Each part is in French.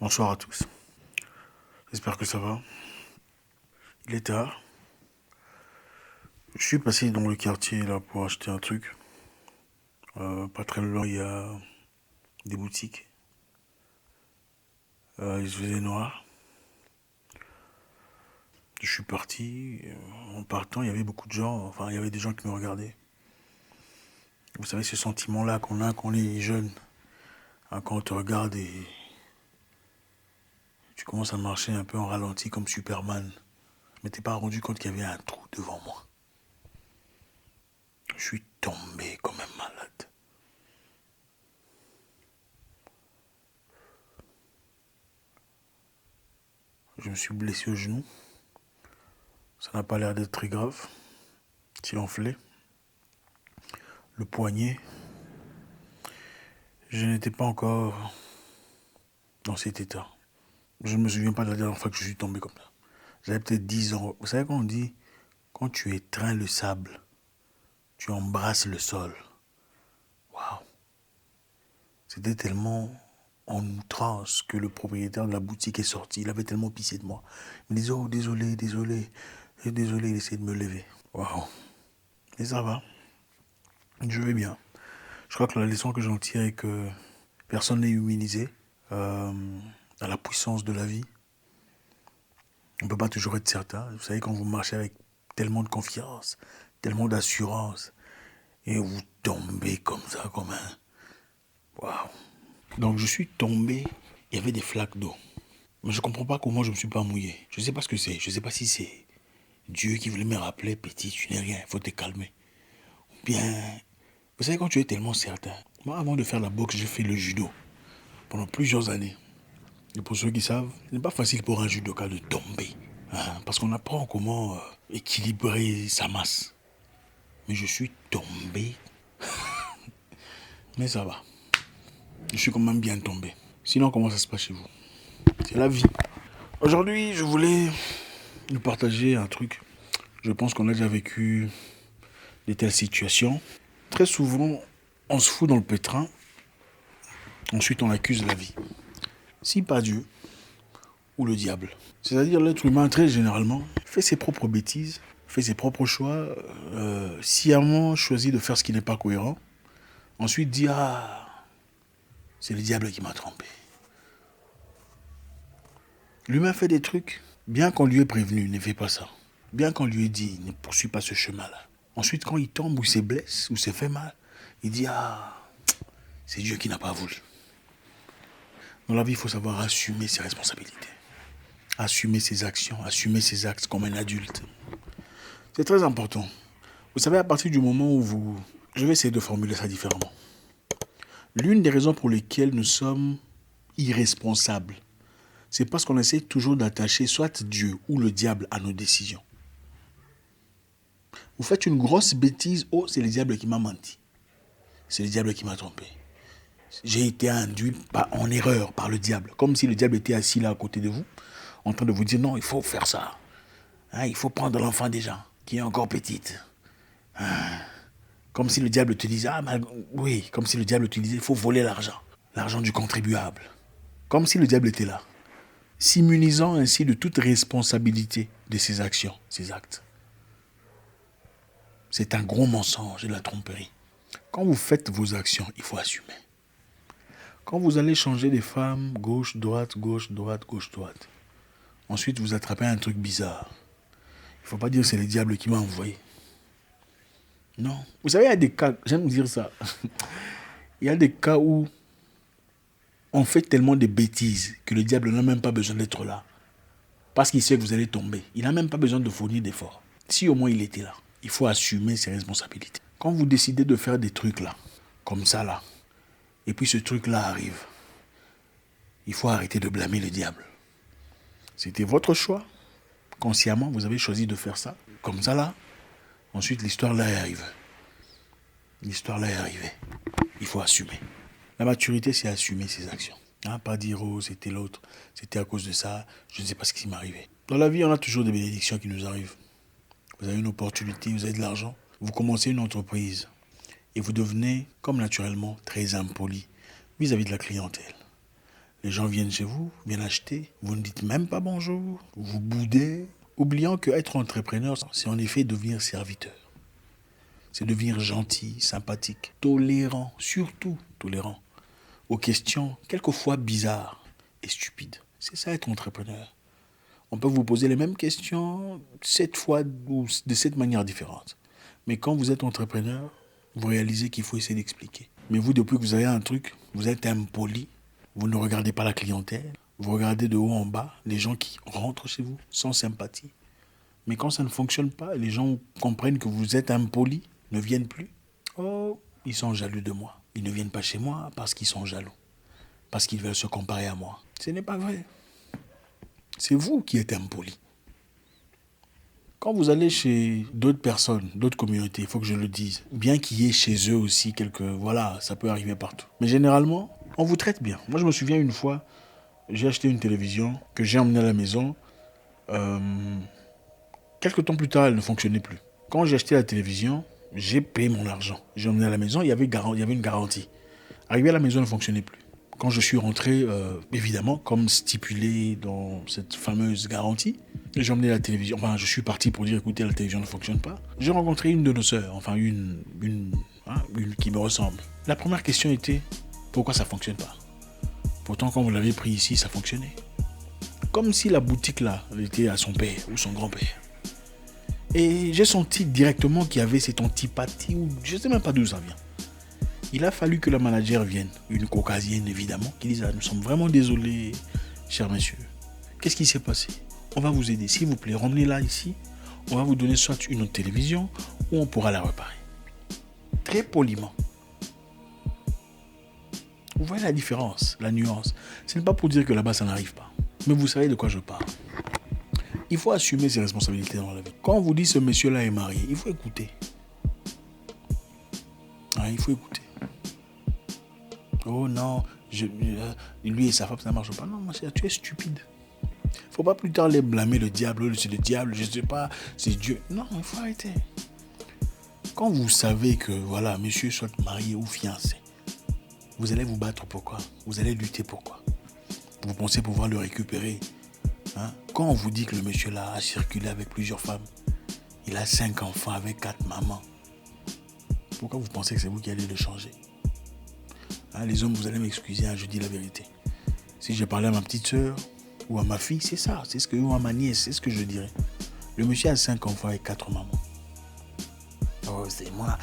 Bonsoir à tous. J'espère que ça va. Il est tard. Je suis passé dans le quartier là pour acheter un truc. Pas très loin, il y a des boutiques. Il se faisait noir. Je suis parti. En partant, il y avait beaucoup de gens. Enfin, il y avait des gens qui me regardaient. Vous savez, ce sentiment-là qu'on a quand on est jeune. Hein, quand on te regarde et tu commences à marcher un peu en ralenti comme Superman. Je m'étais pas rendu compte qu'il y avait un trou devant moi. Je suis tombé comme un malade. Je me suis blessé au genou. Ça n'a pas l'air d'être très grave. C'est enflé. Le poignet. Je n'étais pas encore dans cet état. Je ne me souviens pas de la dernière fois que je suis tombé comme ça. J'avais peut-être 10 ans. Vous savez quand on dit, quand tu étreins le sable, tu embrasses le sol. Waouh. C'était tellement en outrance que le propriétaire de la boutique est sorti. Il avait tellement pissé de moi. Il me disait, oh désolé, désolé. Désolé, il essayait de me lever. Waouh. Et ça va. Je vais bien. Je crois que la leçon que j'en tire est que personne n'est immunisé à la puissance de la vie. On ne peut pas toujours être certain. Vous savez, quand vous marchez avec tellement de confiance, tellement d'assurance, et vous tombez comme ça, comme un... Waouh. Donc je suis tombé, il y avait des flaques d'eau. Mais je ne comprends pas comment je ne me suis pas mouillé. Je ne sais pas ce que c'est. Je ne sais pas si c'est Dieu qui voulait me rappeler, petit, tu n'es rien, il faut te calmer. Ou bien, vous savez, quand tu es tellement certain. Moi, avant de faire la boxe, j'ai fait le judo pendant plusieurs années. Et pour ceux qui savent, ce n'est pas facile pour un judoka de tomber. Hein, parce qu'on apprend comment équilibrer sa masse. Mais je suis tombé. Mais ça va. Je suis quand même bien tombé. Sinon, comment ça se passe chez vous? C'est la vie. Aujourd'hui, je voulais nous partager un truc. Je pense qu'on a déjà vécu de telles situations. Très souvent, on se fout dans le pétrin. Ensuite, on accuse la vie. Si pas Dieu ou le diable. C'est-à-dire l'être humain, très généralement, fait ses propres bêtises, fait ses propres choix, sciemment choisit de faire ce qui n'est pas cohérent. Ensuite dit, ah, c'est le diable qui m'a trompé. L'humain fait des trucs, bien qu'on lui ait prévenu, ne fais pas ça. Bien qu'on lui ait dit, ne poursuis pas ce chemin-là. Ensuite, quand il tombe ou se blesse ou se fait mal, il dit, ah, c'est Dieu qui n'a pas voulu. Dans la vie, il faut savoir assumer ses responsabilités. Assumer ses actions, assumer ses actes comme un adulte. C'est très important. Vous savez, à partir du moment où vous... Je vais essayer de formuler ça différemment. L'une des raisons pour lesquelles nous sommes irresponsables, c'est parce qu'on essaie toujours d'attacher soit Dieu ou le diable à nos décisions. Vous faites une grosse bêtise, oh, c'est le diable qui m'a menti. C'est le diable qui m'a trompé. J'ai été induit en erreur par le diable. Comme si le diable était assis là à côté de vous, en train de vous dire non, il faut faire ça. Hein, il faut prendre l'enfant déjà, qui est encore petite. Comme si le diable te disait, oui, comme si le diable te disait, il faut voler l'argent. L'argent du contribuable. Comme si le diable était là. S'immunisant ainsi de toute responsabilité de ses actions, ses actes. C'est un gros mensonge et de la tromperie. Quand vous faites vos actions, il faut assumer. Quand vous allez changer de femme, gauche, droite, gauche, droite, gauche, droite. Ensuite, vous attrapez un truc bizarre. Il ne faut pas dire que c'est le diable qui m'a envoyé. Non. Vous savez, il y a des cas, j'aime dire ça. Il y a des cas où on fait tellement de bêtises que le diable n'a même pas besoin d'être là. Parce qu'il sait que vous allez tomber. Il n'a même pas besoin de fournir d'efforts. Si au moins il était là, il faut assumer ses responsabilités. Quand vous décidez de faire des trucs là, comme ça là, et puis ce truc là arrive, il faut arrêter de blâmer le diable. C'était votre choix. Consciemment, vous avez choisi de faire ça, comme ça là. Ensuite, l'histoire là est arrivée. L'histoire là est arrivée. Il faut assumer. La maturité, c'est assumer ses actions. Hein, pas dire, oh, c'était l'autre, c'était à cause de ça, je ne sais pas ce qui m'est arrivé. Dans la vie, on a toujours des bénédictions qui nous arrivent. Vous avez une opportunité, vous avez de l'argent, vous commencez une entreprise et vous devenez, comme naturellement, très impoli vis-à-vis de la clientèle. Les gens viennent chez vous, viennent acheter. Vous ne dites même pas bonjour. Vous boudez. Oubliant qu'être entrepreneur, c'est en effet devenir serviteur. C'est devenir gentil, sympathique, tolérant, surtout tolérant aux questions quelquefois bizarres et stupides. C'est ça être entrepreneur. On peut vous poser les mêmes questions 7 fois ou de 7 manières différentes. Mais quand vous êtes entrepreneur, vous réalisez qu'il faut essayer d'expliquer. Mais vous, depuis que vous avez un truc, vous êtes impoli. Vous ne regardez pas la clientèle. Vous regardez de haut en bas les gens qui rentrent chez vous sans sympathie. Mais quand ça ne fonctionne pas, les gens comprennent que vous êtes impoli, ne viennent plus. Oh, ils sont jaloux de moi. Ils ne viennent pas chez moi parce qu'ils sont jaloux. Parce qu'ils veulent se comparer à moi. Ce n'est pas vrai. C'est vous qui êtes impoli. Quand vous allez chez d'autres personnes, d'autres communautés, il faut que je le dise, bien qu'il y ait chez eux aussi quelques... Voilà, ça peut arriver partout. Mais généralement, on vous traite bien. Moi, je me souviens une fois, j'ai acheté une télévision que j'ai emmenée à la maison. Quelques temps plus tard, elle ne fonctionnait plus. Quand j'ai acheté la télévision, j'ai payé mon argent. J'ai emmené à la maison, il y avait une garantie. Arrivé à la maison, elle ne fonctionnait plus. Quand je suis rentré, évidemment, comme stipulé dans cette fameuse garantie, j'ai emmené la télévision. Enfin, je suis parti pour dire, écoutez, la télévision ne fonctionne pas. J'ai rencontré une de nos sœurs, enfin une qui me ressemble. La première question était, pourquoi ça ne fonctionne pas? Pourtant, quand vous l'avez pris ici, ça fonctionnait. Comme si la boutique là, elle était à son père ou son grand-père. Et j'ai senti directement qu'il y avait cette antipathie, ou je ne sais même pas d'où ça vient. Il a fallu que la manager vienne, une caucasienne évidemment, qui dise nous sommes vraiment désolés, chers messieurs. Qu'est-ce qui s'est passé? On va vous aider, s'il vous plaît, ramenez-la ici. On va vous donner soit une autre télévision, ou on pourra la réparer. Très poliment. Vous voyez la différence, la nuance. Ce n'est pas pour dire que là-bas ça n'arrive pas. Mais vous savez de quoi je parle. Il faut assumer ses responsabilités dans la vie. Quand on vous dit ce monsieur-là est marié, il faut écouter. Il faut écouter. Oh non, lui et sa femme, ça ne marche pas. Non, ma chère, tu es stupide. Il ne faut pas plus tard les blâmer le diable, c'est le diable, je ne sais pas, c'est Dieu. Non, il faut arrêter. Quand vous savez que, voilà, monsieur soit marié ou fiancé, vous allez vous battre pourquoi? Vous allez lutter pourquoi? Vous pensez pouvoir le récupérer? Quand on vous dit que le monsieur là a circulé avec plusieurs femmes, il a 5 enfants avec 4 mamans, pourquoi vous pensez que c'est vous qui allez le changer? Les hommes, vous allez m'excuser, je dis la vérité. Si je parlais à ma petite soeur ou à ma fille, c'est ça, ou à ma nièce, c'est ce que je dirais. Le monsieur a 5 enfants avec 4 mamans. Oh, c'est moi,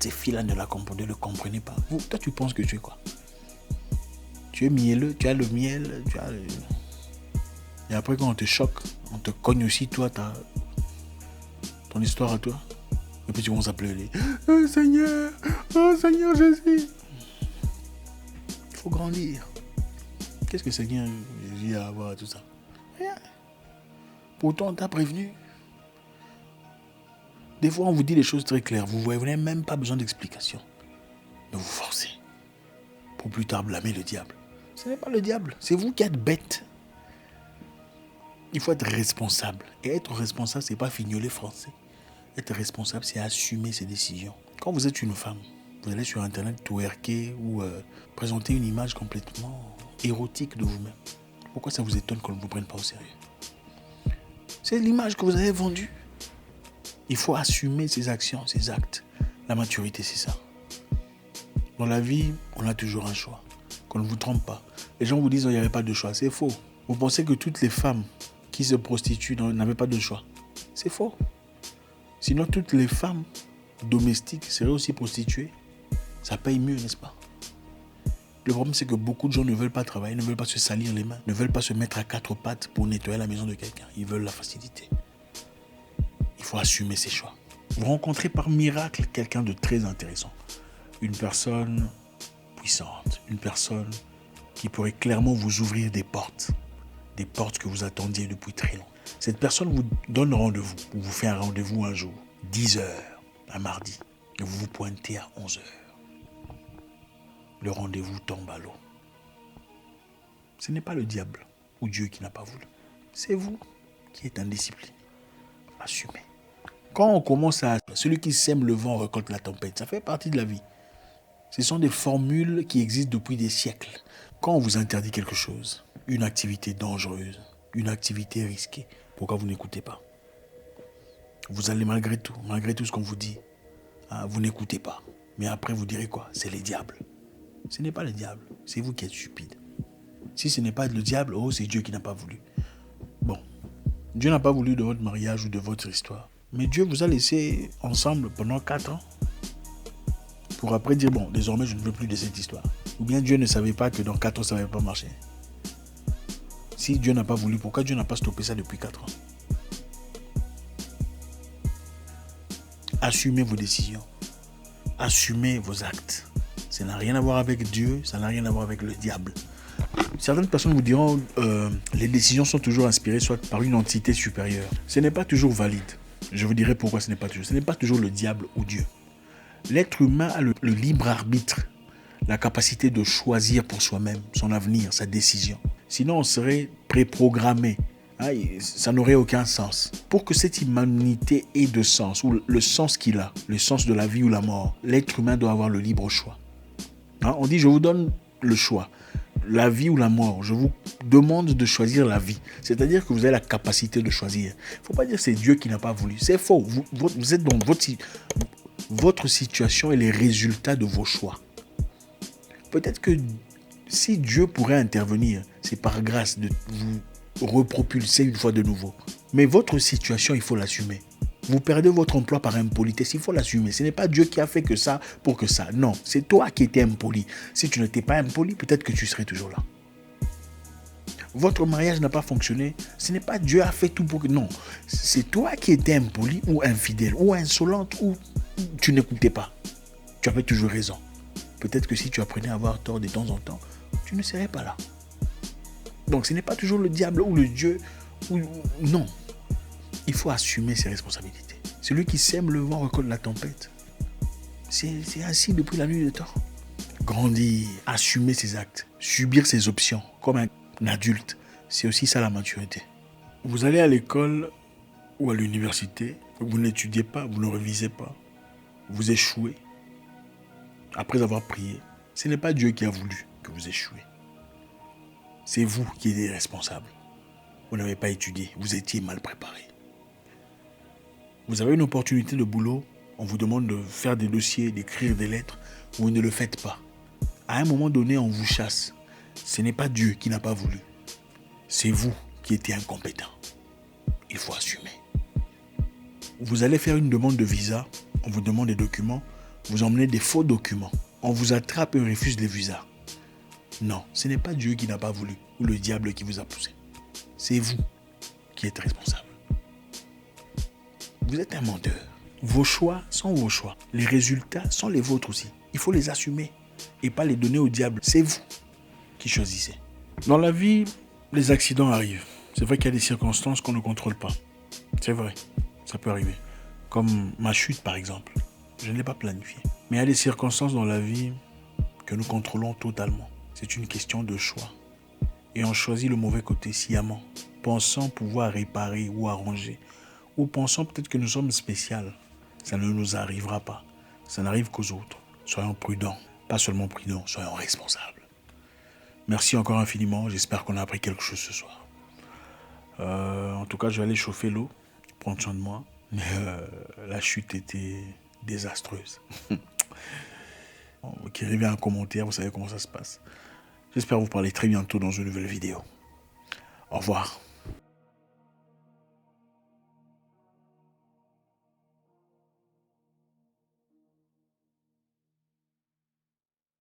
ces filles-là ne le comprenaient pas. Toi, tu penses que tu es quoi? Tu es mielleux, tu as le miel, Et après, quand on te choque, on te cogne aussi, toi, ton histoire à toi. Et puis tu commences à pleurer. Oh Seigneur Jésus. Il faut grandir. Qu'est-ce que Seigneur Jésus a à voir à tout ça? Rien. Pourtant, on t'a prévenu. Des fois, on vous dit des choses très claires. Vous n'avez même pas besoin d'explication. Mais vous forcez. Pour plus tard blâmer le diable. Ce n'est pas le diable. C'est vous qui êtes bête. Il faut être responsable. Et être responsable, ce n'est pas fignoler français. Être responsable, c'est assumer ses décisions. Quand vous êtes une femme, vous allez sur Internet twerker ou présenter une image complètement érotique de vous-même. Pourquoi ça vous étonne qu'on ne vous prenne pas au sérieux? C'est l'image que vous avez vendue. Il faut assumer ses actions, ses actes. La maturité, c'est ça. Dans la vie, on a toujours un choix. Qu'on ne vous trompe pas. Les gens vous disent qu'il n'y avait pas de choix. C'est faux. Vous pensez que toutes les femmes qui se prostituent n'avaient pas de choix. C'est faux. Sinon, toutes les femmes domestiques seraient aussi prostituées. Ça paye mieux, n'est-ce pas? Le problème, c'est que beaucoup de gens ne veulent pas travailler, ne veulent pas se salir les mains, ne veulent pas se mettre à 4 pattes pour nettoyer la maison de quelqu'un. Ils veulent la facilité. Il faut assumer ses choix. Vous rencontrez par miracle quelqu'un de très intéressant. Une personne puissante, une personne qui pourrait clairement vous ouvrir des portes que vous attendiez depuis très longtemps. Cette personne vous donne rendez-vous, ou vous fait un rendez-vous un jour, 10h, un mardi, et vous vous pointez à 11h. Le rendez-vous tombe à l'eau. Ce n'est pas le diable ou Dieu qui n'a pas voulu. C'est vous qui êtes indiscipliné. Assumez. Quand on commence à... Celui qui sème le vent récolte la tempête. Ça fait partie de la vie. Ce sont des formules qui existent depuis des siècles. Quand on vous interdit quelque chose, une activité dangereuse, une activité risquée, pourquoi vous n'écoutez pas? Vous allez malgré tout ce qu'on vous dit, hein, vous n'écoutez pas. Mais après, vous direz quoi? C'est les diables. Ce n'est pas le diable, c'est vous qui êtes stupide. Si ce n'est pas le diable, oh, c'est Dieu qui n'a pas voulu. Bon, Dieu n'a pas voulu de votre mariage ou de votre histoire. Mais Dieu vous a laissé ensemble pendant 4 ans. Pour après dire, bon, désormais, je ne veux plus de cette histoire. Ou bien Dieu ne savait pas que dans 4 ans, ça ne va pas marcher. Si Dieu n'a pas voulu, pourquoi Dieu n'a pas stoppé ça depuis 4 ans? Assumez vos décisions. Assumez vos actes. Ça n'a rien à voir avec Dieu, ça n'a rien à voir avec le diable. Certaines personnes vous diront les décisions sont toujours inspirées soit par une entité supérieure. Ce n'est pas toujours valide. Je vous dirai pourquoi ce n'est pas toujours. Ce n'est pas toujours le diable ou Dieu. L'être humain a le libre arbitre, la capacité de choisir pour soi-même son avenir, sa décision. Sinon, on serait préprogrammé. Hein, ça n'aurait aucun sens. Pour que cette humanité ait de sens, ou le sens qu'il a, le sens de la vie ou la mort, l'être humain doit avoir le libre choix. Hein, on dit, je vous donne le choix. La vie ou la mort, je vous demande de choisir la vie. C'est-à-dire que vous avez la capacité de choisir. Il ne faut pas dire que c'est Dieu qui n'a pas voulu. C'est faux. Vous êtes dans votre situation et les résultats de vos choix. Peut-être que si Dieu pourrait intervenir, c'est par grâce de vous repropulser une fois de nouveau. Mais votre situation, il faut l'assumer. Vous perdez votre emploi par impolitesse, il faut l'assumer. Ce n'est pas Dieu qui a fait que ça pour que ça. Non, c'est toi qui étais impoli. Si tu n'étais pas impoli, peut-être que tu serais toujours là. Votre mariage n'a pas fonctionné. Ce n'est pas Dieu qui a fait tout pour que... Non, c'est toi qui étais impoli ou infidèle ou insolente ou tu n'écoutais pas. Tu avais toujours raison. Peut-être que si tu apprenais à avoir tort de temps en temps, tu ne serais pas là. Donc ce n'est pas toujours le diable ou le Dieu. Non. Il faut assumer ses responsabilités. Celui qui sème le vent récolte la tempête. C'est ainsi depuis la nuit des temps. Grandir, assumer ses actes, subir ses options comme un adulte, c'est aussi ça la maturité. Vous allez à l'école ou à l'université, vous n'étudiez pas, vous ne révisez pas, vous échouez. Après avoir prié, ce n'est pas Dieu qui a voulu que vous échouez. C'est vous qui êtes responsable. Vous n'avez pas étudié, vous étiez mal préparé. Vous avez une opportunité de boulot, on vous demande de faire des dossiers, d'écrire des lettres, vous ne le faites pas. À un moment donné, on vous chasse. Ce n'est pas Dieu qui n'a pas voulu. C'est vous qui étiez incompétent. Il faut assumer. Vous allez faire une demande de visa, on vous demande des documents, vous emmenez des faux documents. On vous attrape et on refuse les visas. Non, ce n'est pas Dieu qui n'a pas voulu ou le diable qui vous a poussé. C'est vous qui êtes responsable. Vous êtes un menteur. Vos choix sont vos choix. Les résultats sont les vôtres aussi. Il faut les assumer et pas les donner au diable. C'est vous qui choisissez. Dans la vie, les accidents arrivent. C'est vrai qu'il y a des circonstances qu'on ne contrôle pas. C'est vrai, ça peut arriver. Comme ma chute par exemple. Je ne l'ai pas planifié. Mais il y a des circonstances dans la vie que nous contrôlons totalement. C'est une question de choix. Et on choisit le mauvais côté sciemment, pensant pouvoir réparer ou arranger. Ou pensant peut-être que nous sommes spéciaux. Ça ne nous arrivera pas. Ça n'arrive qu'aux autres. Soyons prudents. Pas seulement prudents, soyons responsables. Merci encore infiniment. J'espère qu'on a appris quelque chose ce soir. En tout cas, je vais aller chauffer l'eau. Prendre soin de moi. Mais la chute était désastreuse. Écrivez un commentaire, vous savez comment ça se passe. J'espère vous parler très bientôt dans une nouvelle vidéo. Au revoir.